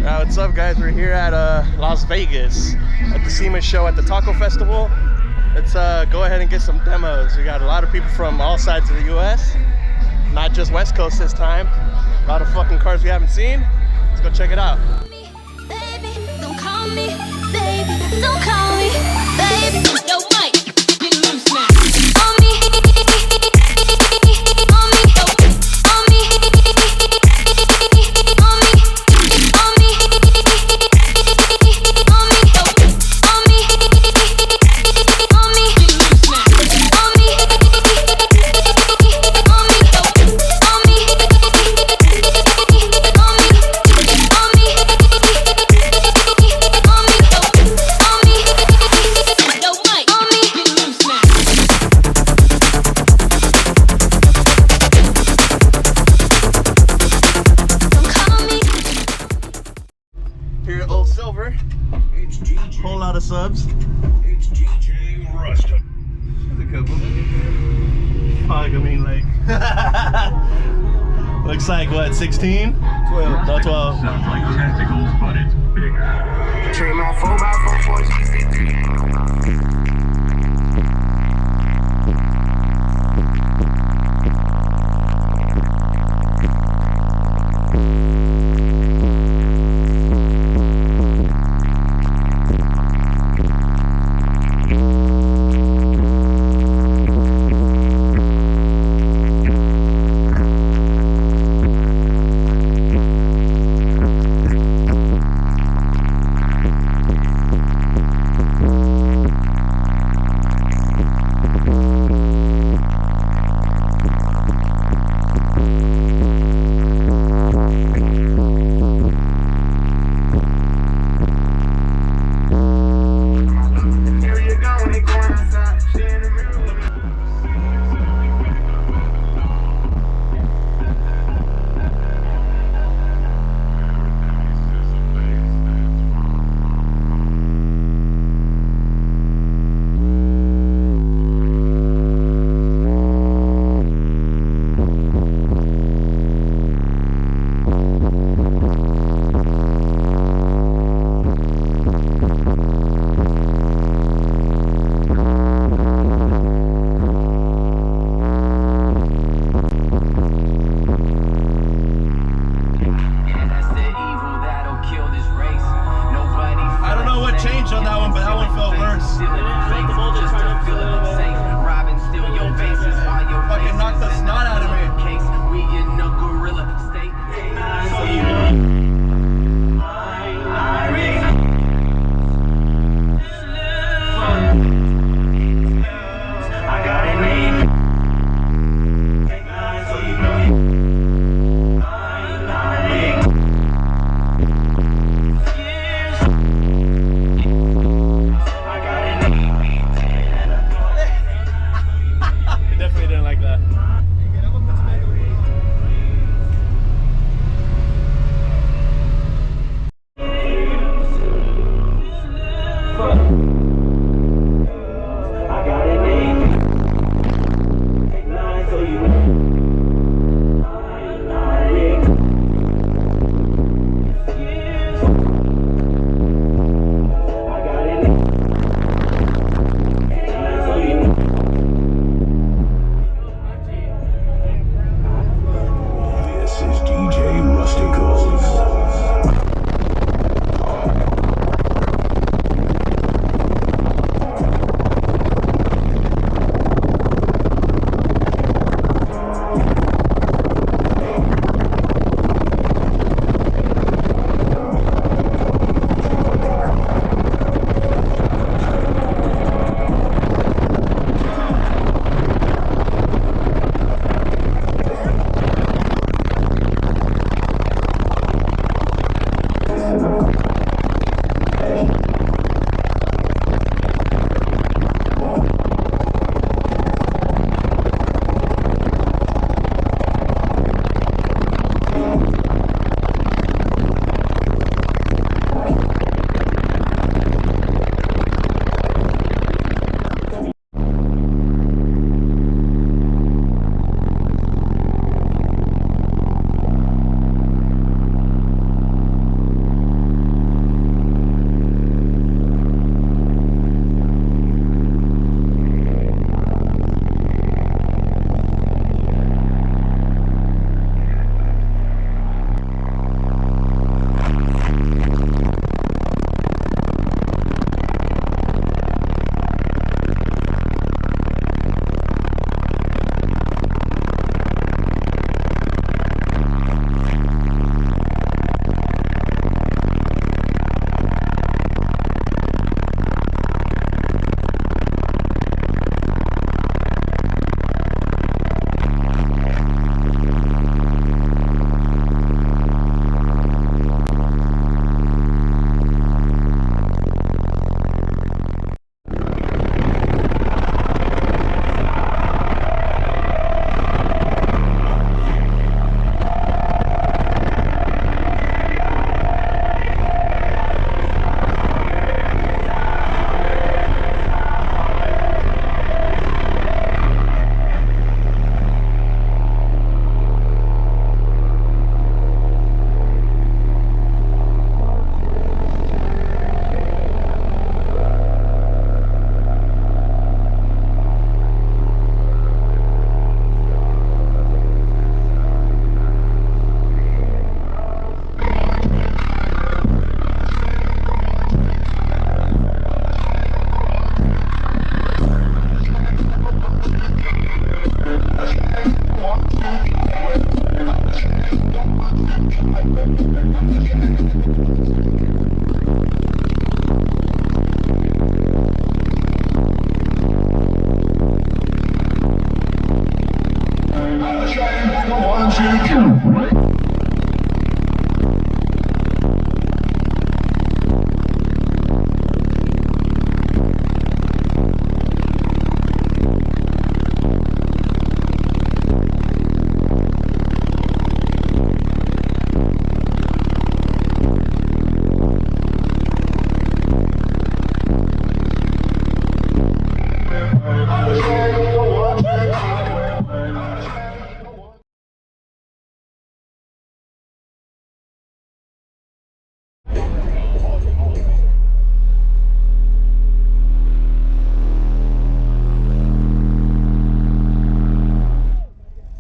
What's up, guys? We're here at Las Vegas at the SEMA show at the Taco Festival. Let's go ahead and get some demos. We got a lot of people from all sides of the US, not just West Coast this time. A lot of fucking cars we haven't seen. Let's go check it out. Baby, don't call me, baby, don't call me, baby. Yo, Mike, get loose now. On me, on me, on me, on me, on me, on me, on me, on me, get loose now. On me, on me, on me, on me, Here at Old Silver, whole lot of subs. It's DJ Rusta. There's a couple. Fuck, I mean, like, looks like what, 16? 12. No, 12. Sounds like testicles, but it's bigger. Treat my 4x4 boys.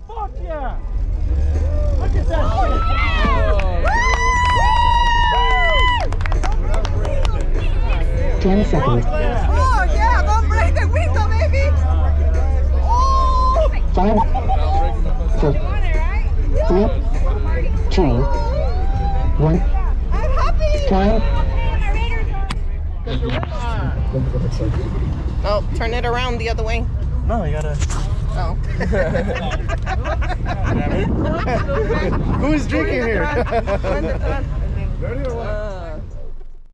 Fuck yeah! Look at that shit! 10 seconds. Oh yeah, don't break the window, baby. Oh. 5, 4, 3, 2, 1. I'm happy. Time. Oh, turn it around the other way. No, you gotta. Oh. Who's drinking here?